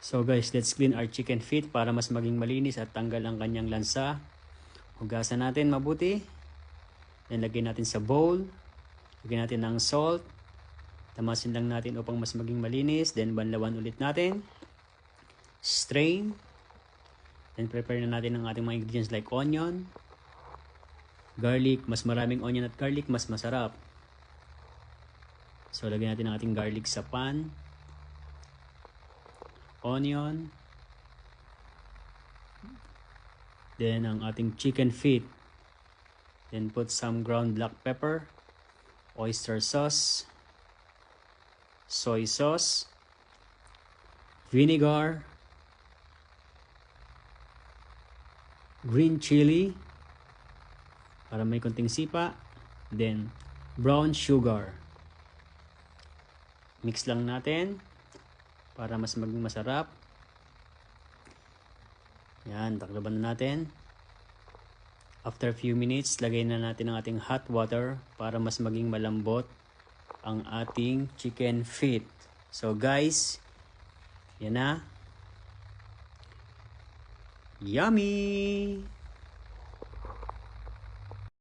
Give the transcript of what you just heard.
So guys, let's clean our chicken feet para mas maging malinis at tanggal ang kanyang lansa. Hugasan natin mabuti. Then lagyan natin sa bowl. Lagyan natin ng salt. Tamasin lang natin upang mas maging malinis. Then banlawan ulit natin. Strain. Then prepare na natin ang ating mga ingredients like onion, garlic. Mas maraming onion at garlic, mas masarap. So lagyan natin ang ating garlic sa pan. Onion. Then ang ating chicken feet. Then put some ground black pepper, oyster sauce, soy sauce, vinegar, green chili para may konting sipa, then brown sugar. Mix lang natin para mas maging masarap. Yan, takloban na natin. After a few minutes, lagay na natin ang ating hot water para mas maging malambot ang ating chicken feet. So guys, yan na. Yummy!